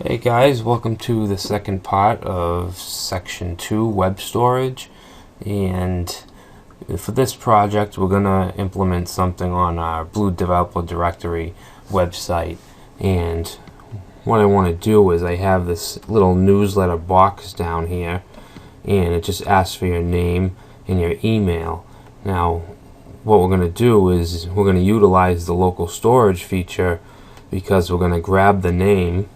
Hey guys, welcome to the second part of section 2, web storage. And for this project we're going to implement something on our Blue Developer Directory website. And what I want to do is I have this little newsletter box down here, and it just asks for your name and your email. Now what we're going to do is we're going to utilize the local storage feature, because we're going to grab the name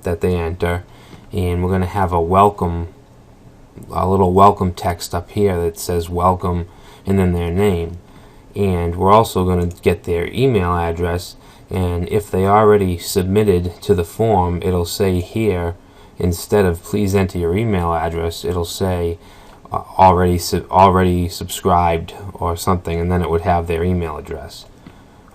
that they enter, and we're going to have a little welcome text up here that says welcome and then their name. And we're also going to get their email address, and if they already submitted to the form, it'll say here, instead of please enter your email address, it'll say already subscribed or something, and then it would have their email address.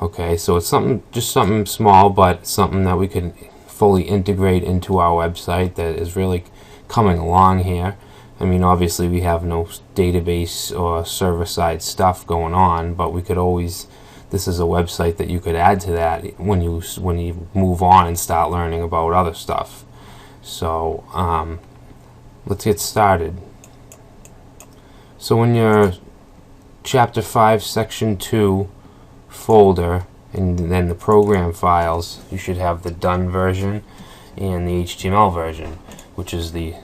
Okay, so it's just something small, but something that we could fully integrate into our website that is really coming along here. I mean, obviously we have no database or server-side stuff going on, but we could always, this is a website that you could add to that when you move on and start learning about other stuff. So let's get started. So in your chapter 5 section 2 folder, and then the program files, you should have the done version and the HTML version, which is the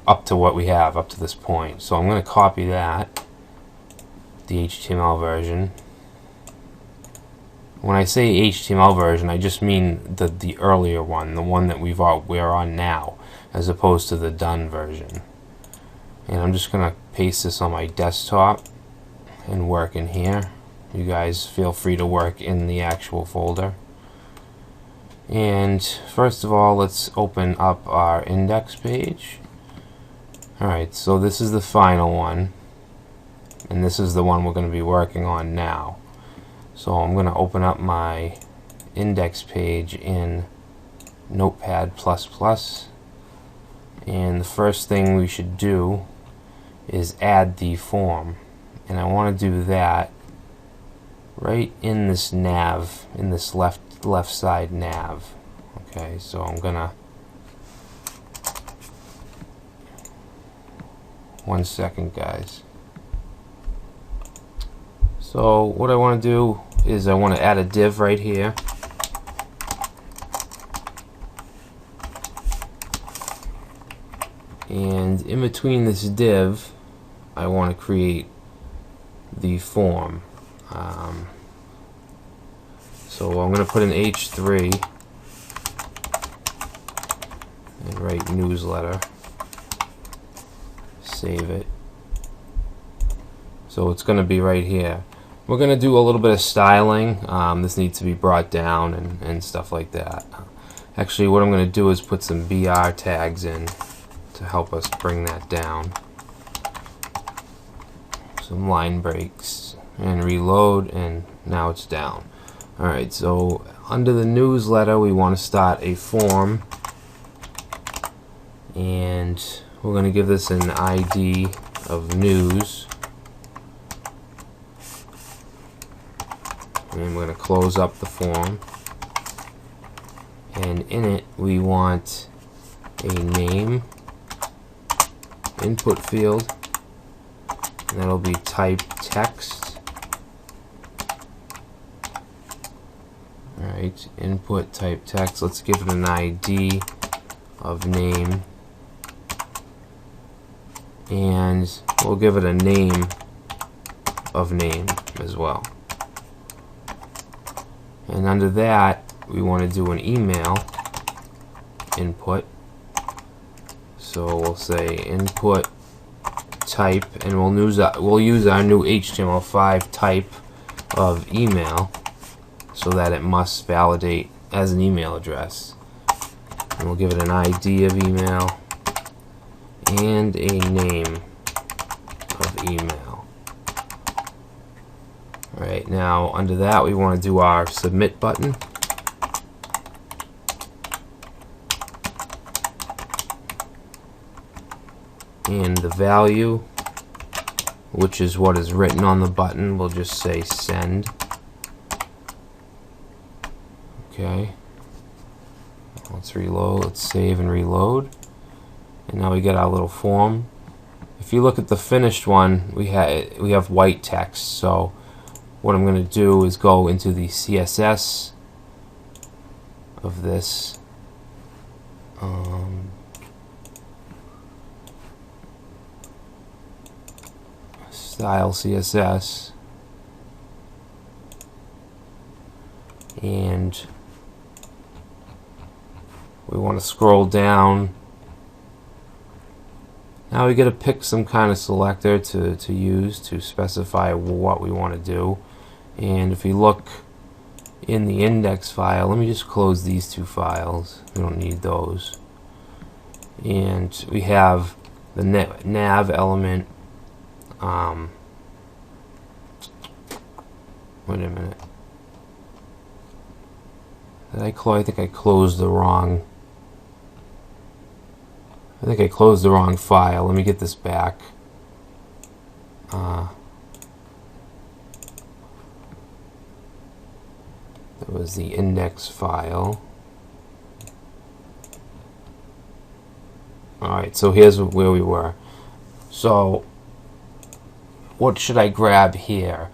up to what we have up to this point. So I'm going to copy that, the HTML version. When I say HTML version, I just mean the earlier one, the one that we're on now, as opposed to the done version. And I'm just going to paste this on my desktop and work in here. You guys feel free to work in the actual folder. And first of all, let's open up our index page. Alright, so this is the final one, and this is the one we're going to be working on now. So I'm going to open up my index page in Notepad++, and the first thing we should do is add the form, and I want to do that right in this nav, in this left side nav. Okay, so I'm gonna, one second guys. So what I want to do is I want to add a div right here, and in between this div I want to create the form. So I'm going to put an H3 and write newsletter, save it. So it's going to be right here. We're going to do a little bit of styling. This needs to be brought down and stuff like that. Actually, what I'm going to do is put some BR tags in to help us bring that down. Some line breaks, and reload, and now it's down. Alright, so under the newsletter we want to start a form, and we're going to give this an ID of news, and we're going to close up the form, and in it we want a name input field, and that'll be type text. Alright, input type text. Let's give it an ID of name, and we'll give it a name of name as well. And under that we want to do an email input, so we'll say input type, and we'll use our new HTML5 type of email, so that it must validate as an email address. And we'll give it an ID of email and a name of email. Alright, now under that we want to do our submit button. And the value, which is what is written on the button, we'll just say send. Okay, Let's reload. Let's save and reload. And now we get our little form. If you look at the finished one, we have white text. So what I'm going to do is go into the CSS of this. Style CSS, and we want to scroll down. Now we got to pick some kind of selector to use to specify what we want to do. And if we look in the index file, let me just close these two files. We don't need those. And we have the nav element. Wait a minute. I think I closed the wrong. I think I closed the wrong file. Let me get this back. That was the index file. Alright, so here's where we were. So what should I grab here?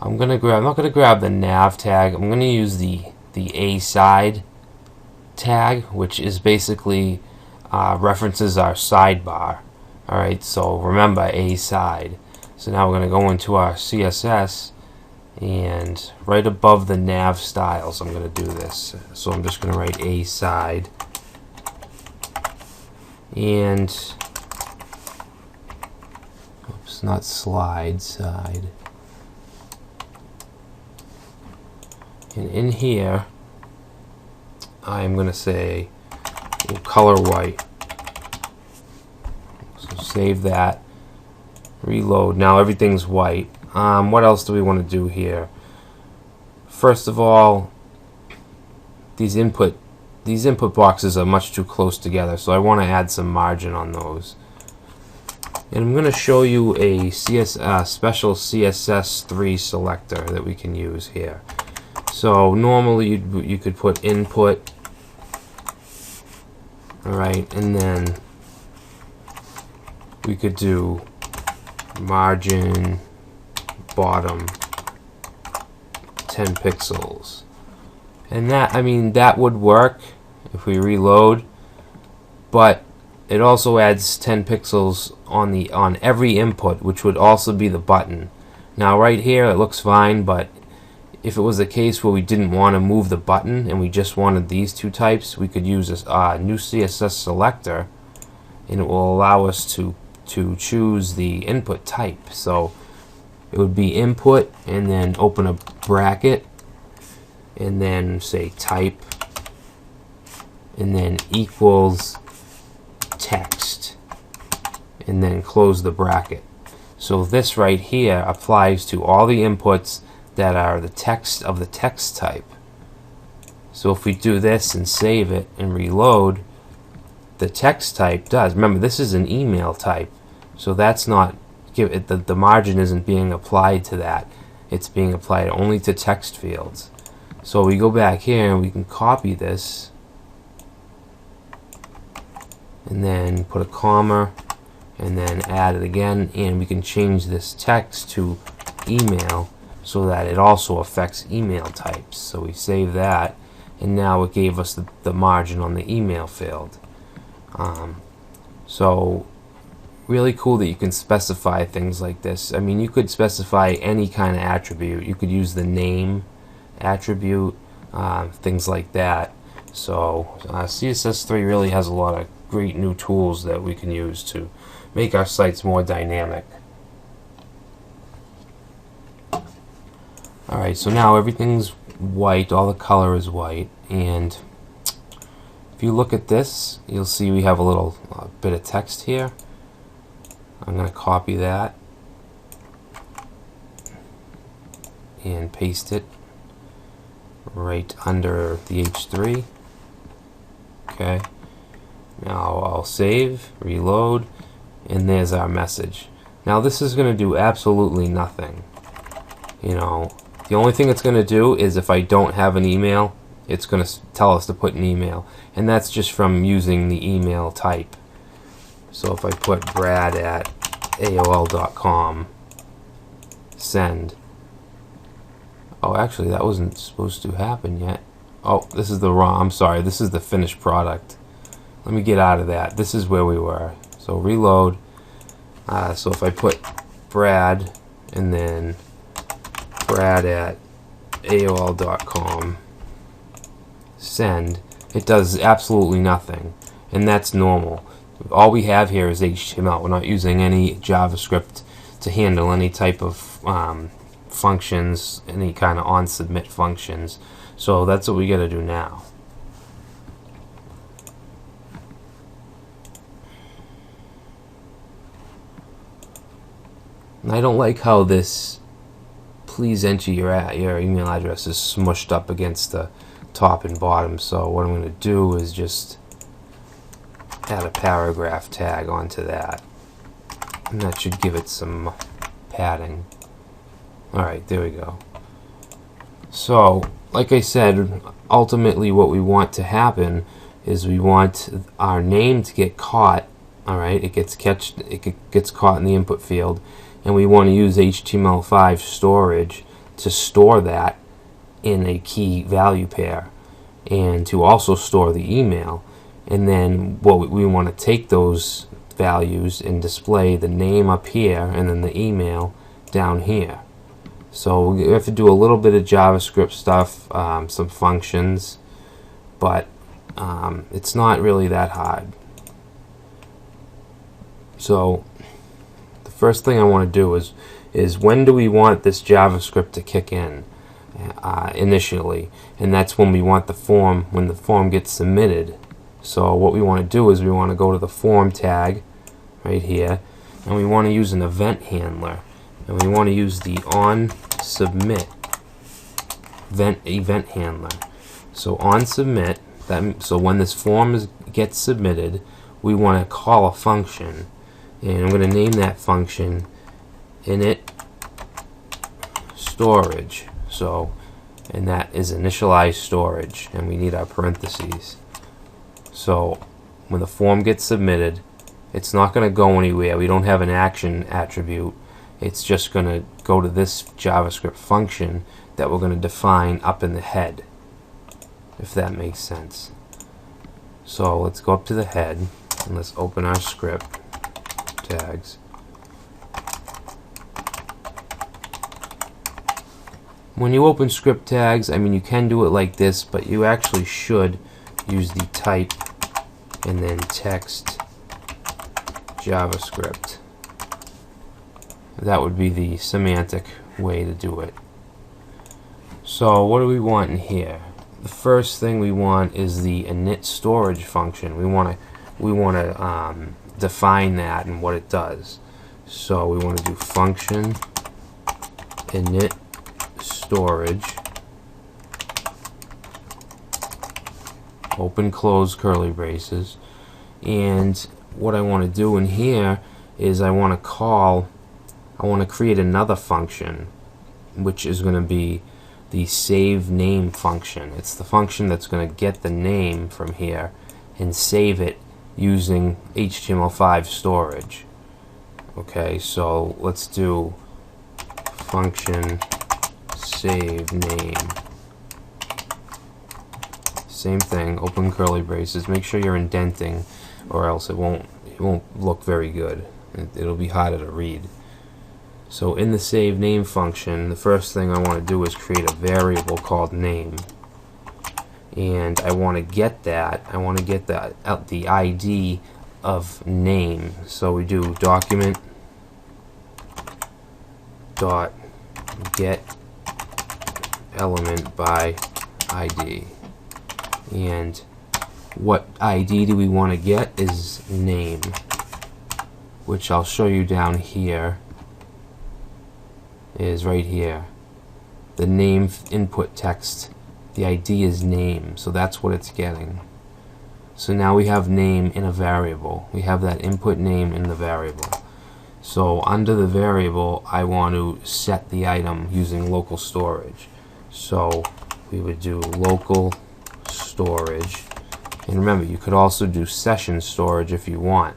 I'm not gonna grab the nav tag. I'm gonna use the A side tag, which is basically references our sidebar. Alright, so remember A side. So now we're gonna go into our CSS, and right above the nav styles I'm gonna do this. So I'm just gonna write A side, and oops, not slide, side. And in here, I'm going to say we'll color white. So save that, reload. Now everything's white. What else do we want to do here? First of all, these input boxes are much too close together, so I want to add some margin on those. And I'm going to show you a special CSS3 selector that we can use here. So normally you could put input, alright, and then we could do margin bottom 10 pixels. And that would work if we reload, but it also adds 10 pixels on every input, which would also be the button. Now right here it looks fine, but if it was a case where we didn't want to move the button and we just wanted these two types, we could use this new CSS selector, and it will allow us to choose the input type. So it would be input, and then open a bracket, and then say type, and then equals text, and then close the bracket. So this right here applies to all the inputs that are the text of the text type. So if we do this and save it and reload, the text type does. Remember, this is an email type, so that's not the margin isn't being applied to that. It's being applied only to text fields. So we go back here and we can copy this, and then put a comma, and then add it again, and we can change this text to email so that it also affects email types. So we save that, and now it gave us the margin on the email field. So really cool that you can specify things like this. I mean, you could specify any kind of attribute. You could use the name attribute, things like that. So CSS3 really has a lot of great new tools that we can use to make our sites more dynamic. Alright, so now everything's white, all the color is white, and if you look at this, you'll see we have a little bit of text here. I'm going to copy that and paste it right under the H3. Okay, now I'll save, reload, and there's our message. Now this is going to do absolutely nothing. You know, the only thing it's going to do is if I don't have an email, it's going to tell us to put an email, and that's just from using the email type. So if I put brad@aol.com, send. Oh, actually, that wasn't supposed to happen yet. Oh, this is the wrong, I'm sorry, this is the finished product. Let me get out of that. This is where we were. So reload. So if I put Brad and then brad@aol.com, send, it does absolutely nothing, and that's normal. All we have here is HTML. We're not using any JavaScript to handle any type of functions, any kind of on-submit functions. So that's what we got to do now. And I don't like how this please enter your email address is smushed up against the top and bottom. So what I'm going to do is just add a paragraph tag onto that, and that should give it some padding. Alright, there we go. So like I said, ultimately what we want to happen is we want our name to get caught. Alright, it gets caught in the input field, and we want to use HTML5 storage to store that in a key value pair, and to also store the email. And then what we want to take those values and display the name up here and then the email down here. So we have to do a little bit of JavaScript stuff, some functions, but it's not really that hard. So the first thing I want to do is when do we want this JavaScript to kick in initially, and that's when we want the form, when the form gets submitted. So what we want to do is we want to go to the form tag right here, and we want to use an event handler, and we want to use the onSubmit event handler. So onSubmit, so when this form gets submitted, we want to call a function, and I'm going to name that function init storage. So, and that is initialize storage, and we need our parentheses. So when the form gets submitted, it's not going to go anywhere. We don't have an action attribute. It's just going to go to this JavaScript function that we're going to define up in the head, if that makes sense. So let's go up to the head and let's open our script tags. When you open script tags, I mean, you can do it like this, but you actually should use the type and then text JavaScript. That would be the semantic way to do it. So what do we want in here? The first thing we want is the init storage function. We want to define that and what it does. So we want to do function init storage, open close curly braces, and what I want to do in here is I want to create another function, which is going to be the save name function. It's the function that's going to get the name from here and save it using HTML5 storage. Okay, so let's do function save name. Same thing, open curly braces. Make sure you're indenting, or else it won't look very good. It'll be harder to read. So in the save name function, the first thing I want to do is create a variable called name, and I want to get that. I want to get the ID of name. So we do document dot get element by ID, and what ID do we want to get is name, which I'll show you down here. Is right here. The name input text, the ID is name, so that's what it's getting. So now we have name in a variable. We have that input name in the variable. So under the variable, I want to set the item using local storage. So we would do local storage. And remember, you could also do session storage if you want,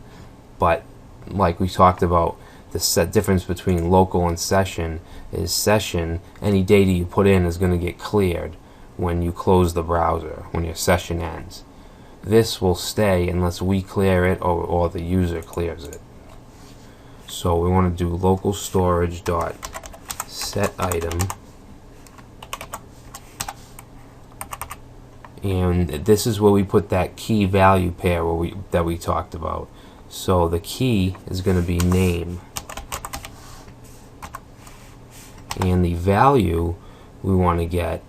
but like we talked about, the difference between local and session is session, any data you put in is going to get cleared when you close the browser, when your session ends. This will stay unless we clear it or the user clears it. So we want to do local storage dot set item, and this is where we put that key value pair that we talked about. So the key is going to be name, and the value we want to get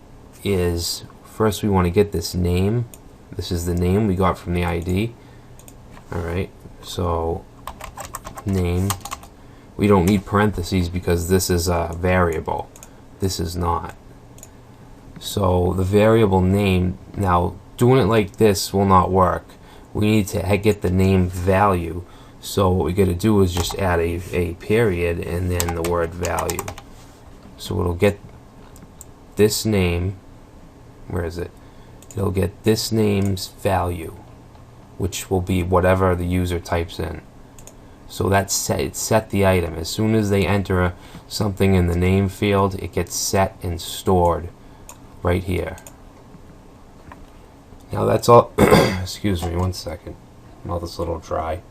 is, first we want to get this name. This is the name we got from the ID. Alright, so name. We don't need parentheses because this is a variable. This is not. So the variable name, now doing it like this will not work. We need to get the name value. So what we got to do is just add a period and then the word value. So it'll get this name. Where is it? It'll get this name's value, which will be whatever the user types in. So that's set the item. As soon as they enter something in the name field, it gets set and stored right here. Now that's all. Excuse me, one second. Mouth is a little dry.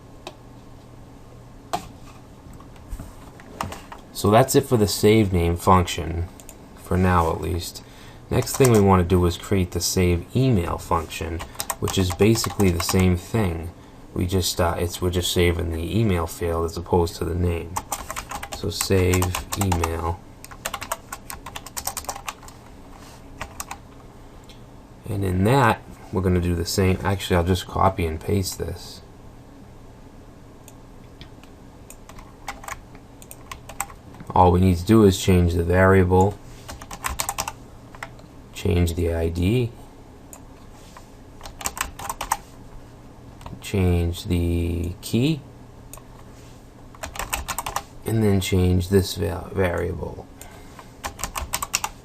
So that's it for the save name function, for now at least. Next thing we want to do is create the save email function, which is basically the same thing. We're just saving the email field as opposed to the name. So save email, and in that we're going to do the same. Actually, I'll just copy and paste this. All we need to do is change the variable, change the ID, change the key, and then change this variable.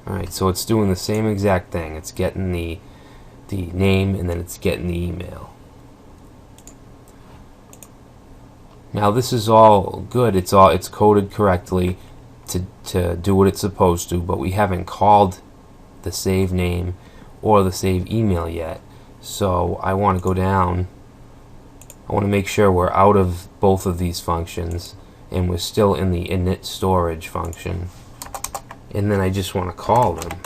Alright, so it's doing the same exact thing. It's getting the name and then it's getting the email. Now this is all good. It's coded correctly to do what it's supposed to, but we haven't called the save name or the save email yet. So I want to go down. I want to make sure we're out of both of these functions and we're still in the init storage function, and then I just want to call them,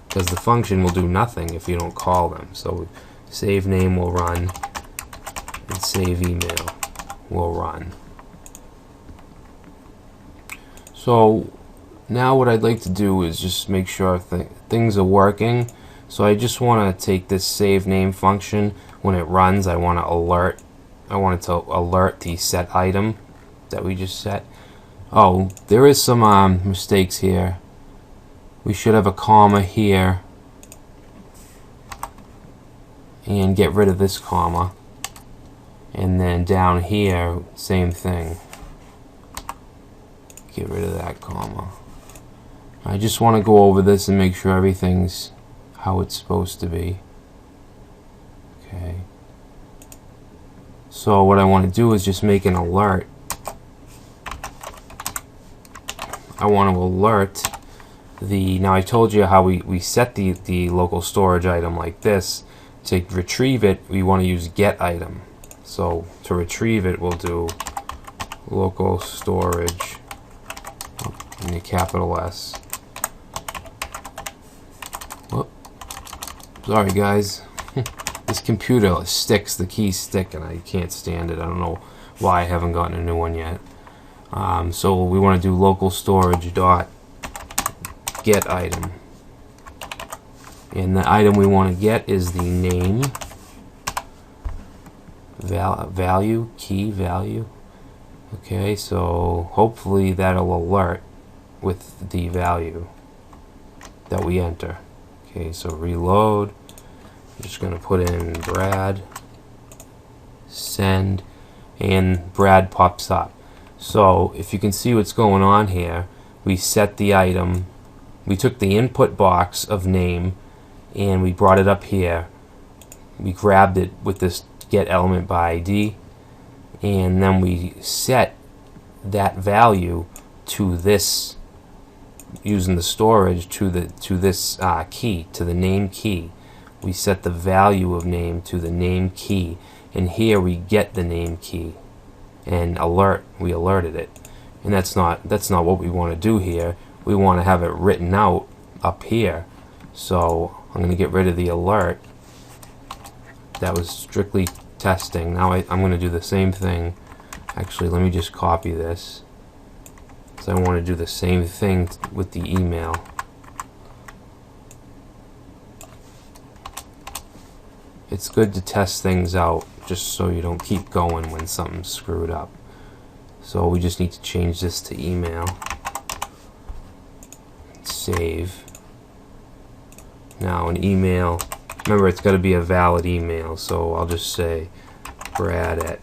because the function will do nothing if you don't call them. So save name will run and save email will run. So now what I'd like to do is just make sure things are working. So I just want to take this save name function. When it runs, I want it to alert the set item that we just set. Oh, there is some mistakes here. We should have a comma here and get rid of this comma, and then down here same thing, get rid of that comma. I just want to go over this and make sure everything's how it's supposed to be. Okay. So what I want to do is just make an alert. I want to alert the, now I told you how we set the local storage item like this. To retrieve it, we want to use get item. So to retrieve it, we'll do local storage, in a capital S. Whoop. Sorry guys. This computer sticks, the keys stick, and I can't stand it. I don't know why I haven't gotten a new one yet. So we want to do local storage dot get item, and the item we want to get is the name, value, key value. Okay, so hopefully that'll alert with the value that we enter. Okay, so reload. I'm just going to put in Brad, send, and Brad pops up. So if you can see what's going on here, we set the item, we took the input box of name and we brought it up here. We grabbed it with this get element by ID, and then we set that value to this, using the storage, to this key, to the name key. We set the value of name to the name key, and here we get the name key, and we alerted it. And that's not what we want to do here. We want to have it written out up here. So I'm going to get rid of the alert. That was strictly testing. Now I'm going to do the same thing. Actually, let me just copy this, so I want to do the same thing with the email. It's good to test things out just so you don't keep going when something's screwed up. So we just need to change this to email. Save. Now an email, remember it's got to be a valid email, so I'll just say brad@aol.com.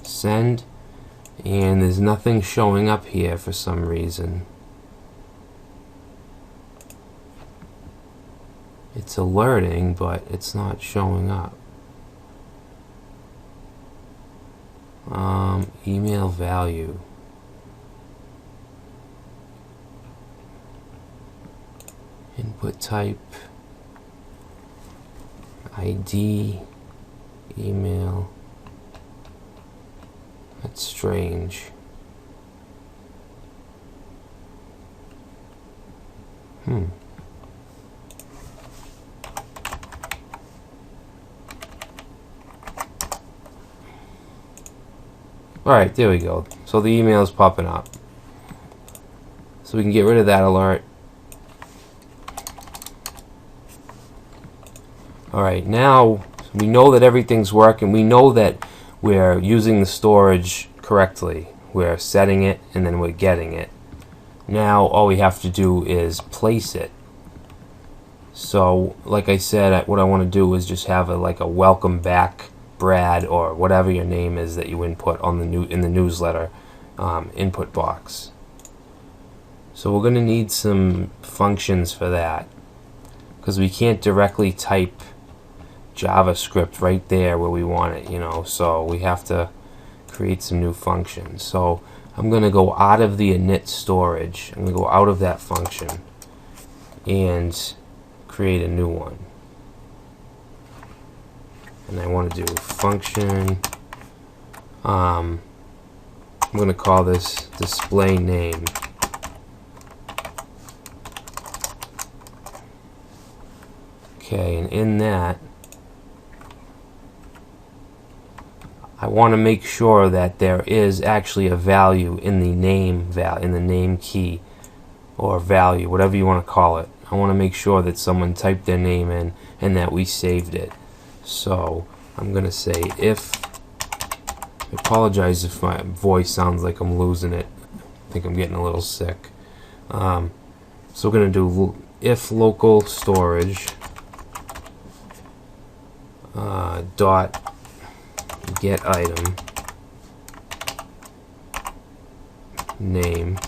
Send, and there's nothing showing up here for some reason. It's alerting, but it's not showing up. Email value. Input type. ID. Email. That's strange. Alright, there we go. So the email is popping up. So we can get rid of that alert. Alright, now we know that everything's working. We know that we're using the storage correctly. We're setting it and then we're getting it. Now all we have to do is place it. So like I said, what I want to do is just have like a welcome back Brad, or whatever your name is that you input on in the newsletter input box. So we're going to need some functions for that, because we can't directly type JavaScript right there where we want it, so we have to create some new functions. So I'm going to go out of the init storage. I'm going to go out of that function and create a new one. And I want to do function. I'm going to call this display name. Okay, and in that, I want to make sure that there is actually a value in the name key, or value, whatever you want to call it. I want to make sure that someone typed their name in and that we saved it. So I'm going to say if, I apologize if my voice sounds like I'm losing it. I think I'm getting a little sick. So we're going to do if local storage dot get item name.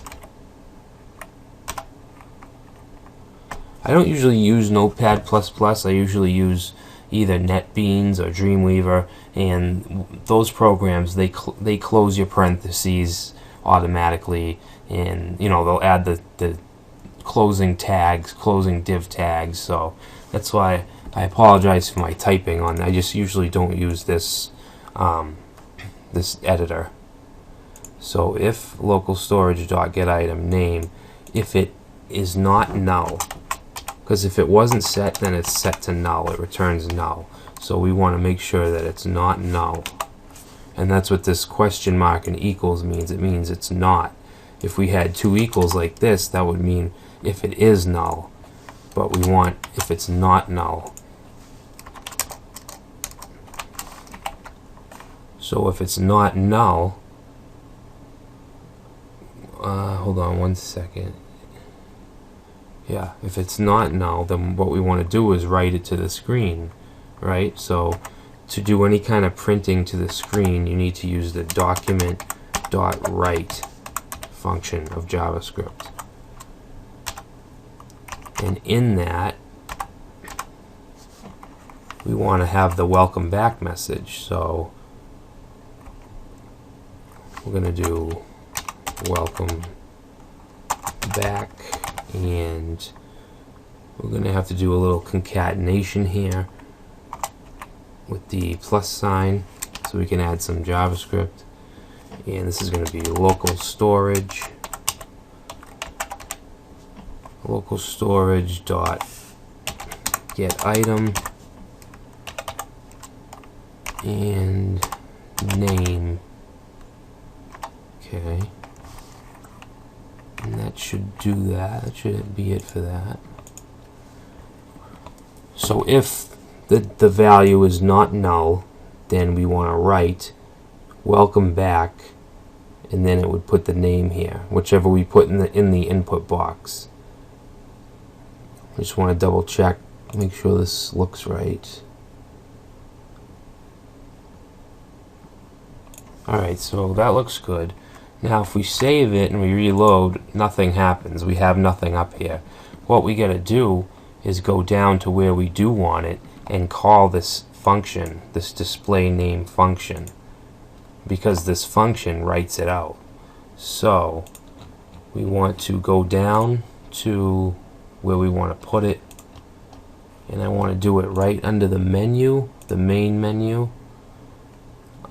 I don't usually use Notepad++. I usually use either NetBeans or Dreamweaver, and those programs, they close your parentheses automatically, and they'll add the closing tags, closing div tags. So that's why I apologize for my typing on. I just usually don't use this this editor. So if local storage dot get item name, if it is not null, because if it wasn't set, then it's set to null. It returns null. So we want to make sure that it's not null. And that's what this question mark and equals means. It means it's not. If we had two equals like this, that would mean if it is null. But we want if it's not null. So if it's not null, hold on one second. Yeah, if it's not null, then what we want to do is write it to the screen, right? So to do any kind of printing to the screen, you need to use the document.write function of JavaScript. And in that, we want to have the welcome back message. So we're going to do welcome back, and we're going to have to do a little concatenation here with the plus sign so we can add some JavaScript. And this is going to be local storage dot get item and name. Okay, and that should do that. That should be it for that. So if the value is not null, then we want to write welcome back, and then it would put the name here, whichever we put in the input box. I just want to double check, make sure this looks right. Alright, so that looks good. Now if we save it and we reload, nothing happens. We have nothing up here. What we gotta do is go down to where we do want it and call this function, this display name function, because this function writes it out. So we want to go down to where we want to put it, and I want to do it right under the menu, the main menu,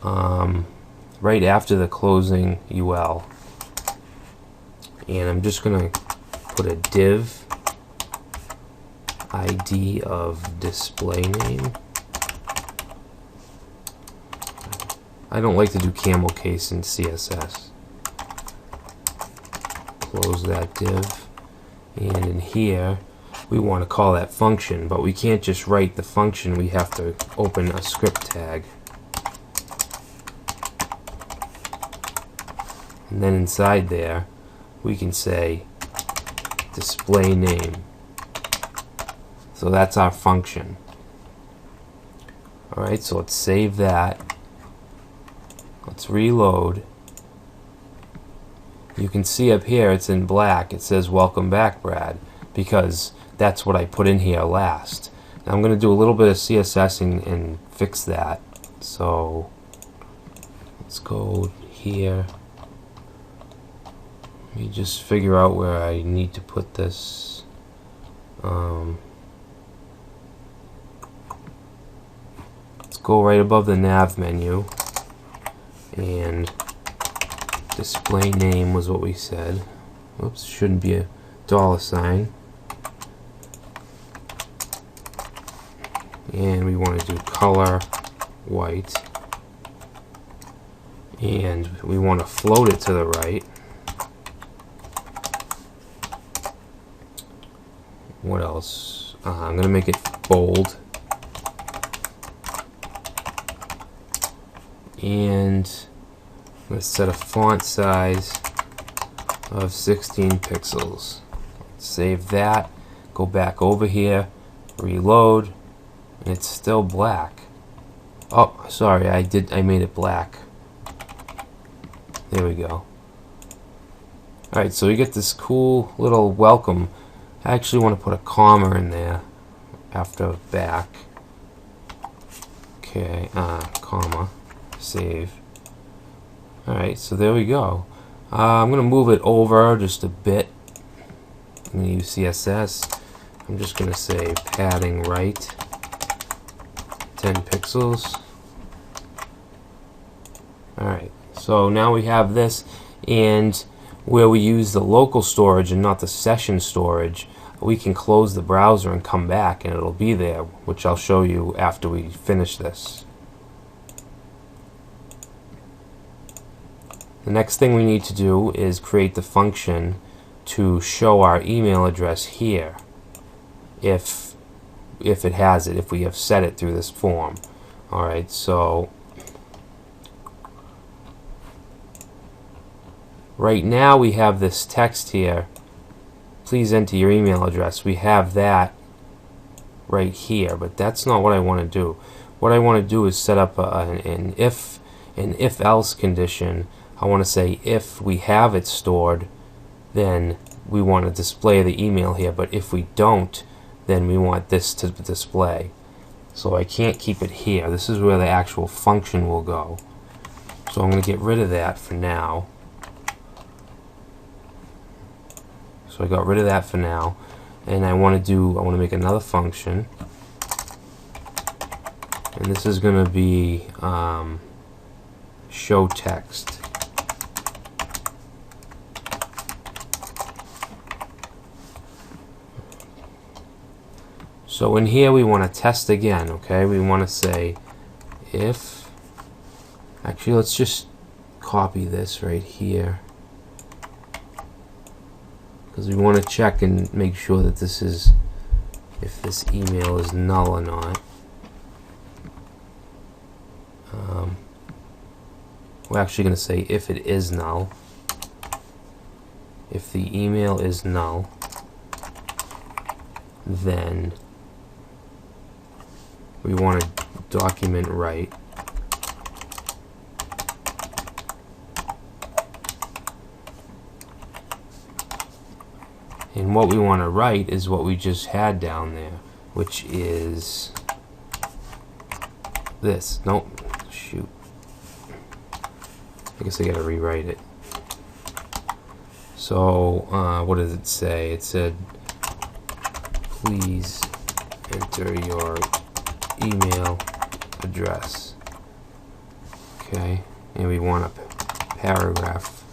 right after the closing UL. And I'm just going to put a div ID of display name. I don't like to do camel case in CSS. Close that div. And in here, we want to call that function, but we can't just write the function. We have to open a script tag. And then inside there, we can say display name. So that's our function. Alright, so let's save that. Let's reload. You can see up here it's in black. It says welcome back, Brad, because that's what I put in here last. Now I'm going to do a little bit of CSS and fix that. So let's go here. Let me just figure out where I need to put this. Let's go right above the nav menu, and display name was what we said. Oops, shouldn't be a $sign. And we want to do color white, and we want to float it to the right. What else? I'm going to make it bold, and I'm going to set a font size of 16 pixels. Save that, go back over here, reload, and it's still black. Oh, sorry, I made it black. There we go. Alright, so we get this cool little welcome. I actually want to put a comma in there after back. Okay, comma, save. Alright, so there we go. I'm going to move it over just a bit. I'm going to use CSS. I'm just going to say padding right 10 pixels. Alright, so now we have this, and where we use the local storage and not the session storage, we can close the browser and come back and it'll be there, which I'll show you after we finish this. The next thing we need to do is create the function to show our email address here, if it has it, if we have set it through this form. Alright, so right now we have this text here, please enter your email address. We have that right here, but that's not what I want to do. What I want to do is set up an if-else condition. I want to say if we have it stored, then we want to display the email here, but if we don't, then we want this to display. So I can't keep it here. This is where the actual function will go. So I'm going to get rid of that for now. So I got rid of that for now, and I want to make another function, and this is going to be show text. So in here we want to test again, okay? We want to say if, actually let's just copy this right here, because we want to check and make sure that this is, if this email is null or not. We're actually going to say if it is null. If the email is null, then we want to document write. And what we want to write is what we just had down there, which is this. Nope, shoot. I guess I gotta rewrite it. So, what does it say? It said, please enter your email address. Okay, and we want a paragraph.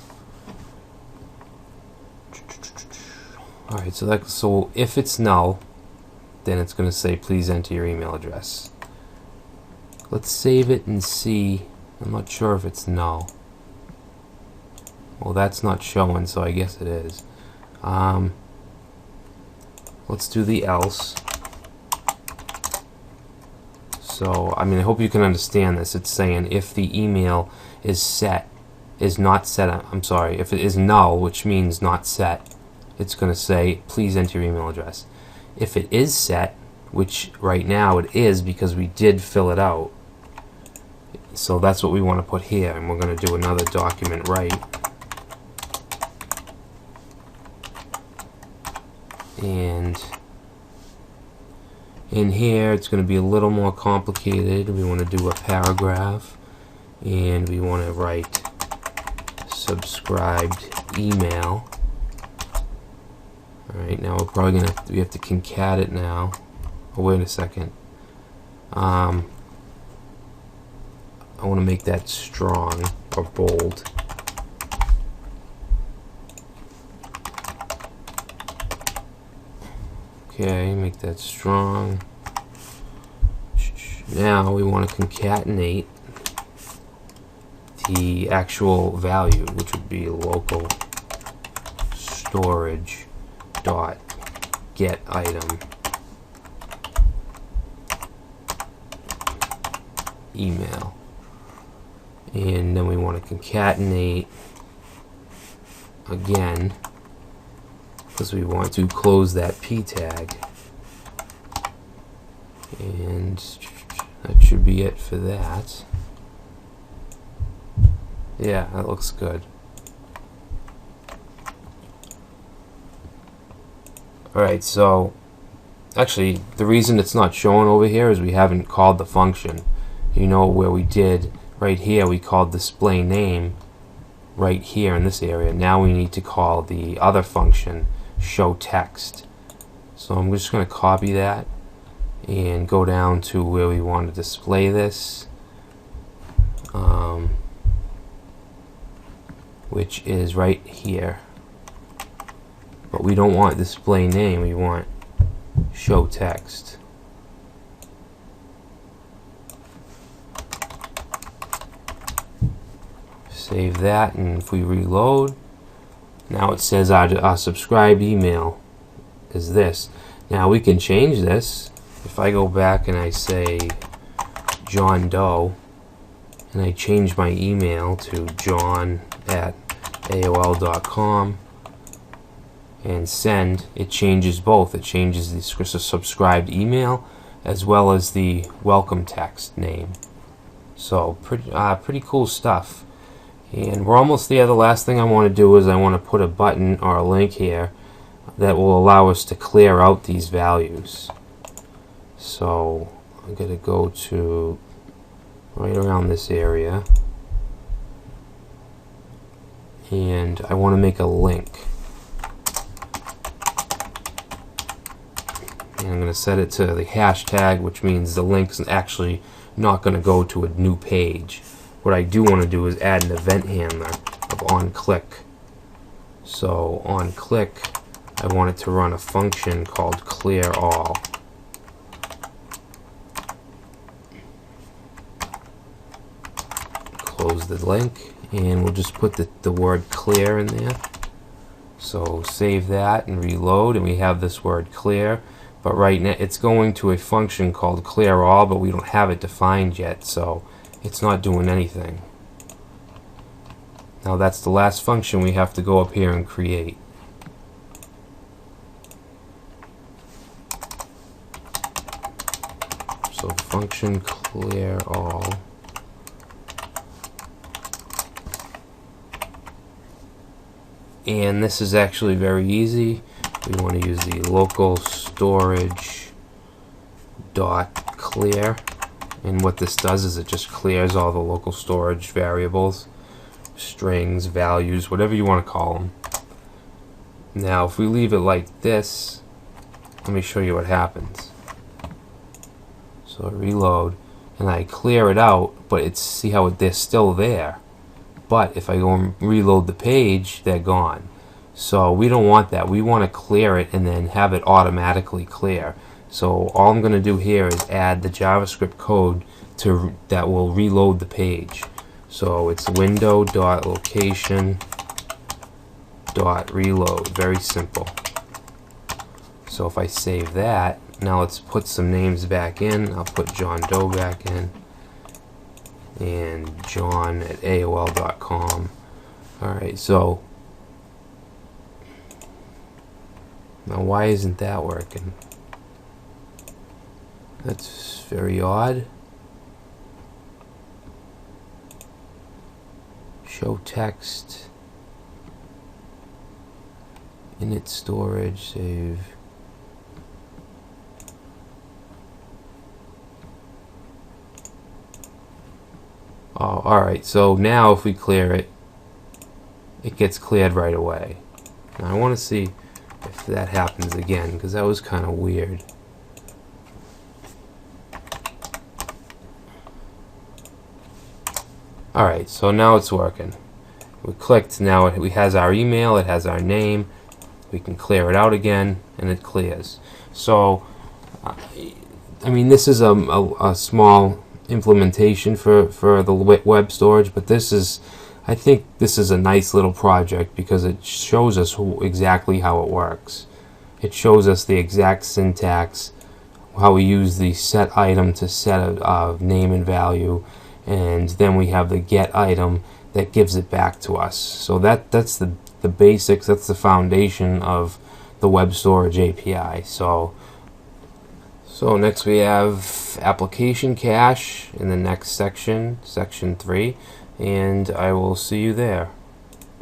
Alright, so if it's null, then it's going to say please enter your email address. Let's save it and see. I'm not sure if it's null. Well, that's not showing, so I guess it is. Let's do the else. So, I mean, I hope you can understand this. It's saying if the email is not set, I'm sorry, if it is null, which means not set, it's going to say please enter your email address. If it is set, which right now it is because we did fill it out, so that's what we want to put here, and we're going to do another document write. And in here it's going to be a little more complicated. We want to do a paragraph, and we want to write subscribed email. Alright, now we're probably going to have to concat it now. Oh, wait a second. I want to make that strong or bold. Okay, make that strong. Now we want to concatenate the actual value, which would be local storage dot get item email, and then we want to concatenate again because we want to close that p tag, and that should be it for that. Yeah, that looks good. Alright, so actually the reason it's not showing over here is we haven't called the function. You know where we did right here, we called display name right here in this area. Now we need to call the other function show text. So I'm just going to copy that and go down to where we want to display this, which is right here. But we don't want display name, we want show text. Save that, and if we reload, now it says our subscribed email is this. Now we can change this. If I go back and I say John Doe, and I change my email to john@aol.com and send, it changes both. It changes the subscribed email as well as the welcome text name. So pretty cool stuff. And we're almost there. The last thing I want to do is I want to put a button or a link here that will allow us to clear out these values. So I'm going to go to right around this area, and I want to make a link. And I'm going to set it to the hashtag, which means the link's actually not going to go to a new page. What I do want to do is add an event handler of onClick. So onClick, I want it to run a function called clear all. Close the link, and we'll just put the word clear in there. So save that and reload, and we have this word clear. But right now it's going to a function called clear all, but we don't have it defined yet, so it's not doing anything. Now that's the last function we have to go up here and create. So function clear all. And this is actually very easy. We want to use the local storage dot clear, and what this does is it just clears all the local storage variables, strings, values, whatever you want to call them. Now if we leave it like this, let me show you what happens. So I reload and I clear it out, but it's, see how they're still there. But if I go and reload the page, they're gone. So we don't want that. We want to clear it and then have it automatically clear. So all I'm going to do here is add the JavaScript code that will reload the page. So it's window.location.reload. Very simple. So if I save that, now let's put some names back in. I'll put John Doe back in, and John at AOL.com. Alright, so now why isn't that working? That's very odd. Show text, init storage, save. Oh, alright, so now if we clear it, it gets cleared right away. Now I want to see if that happens again, because that was kind of weird. Alright, so now it's working. We clicked, now it has our email, it has our name. We can clear it out again, and it clears. So, I mean, this is a small implementation for the web storage, but this is, I think this is a nice little project because it shows us exactly how it works. It shows us the exact syntax, how we use the set item to set a name and value, and then we have the get item that gives it back to us. So that's the basics, that's the foundation of the web storage API. So next we have application cache in the next section, section 3, and I will see you there.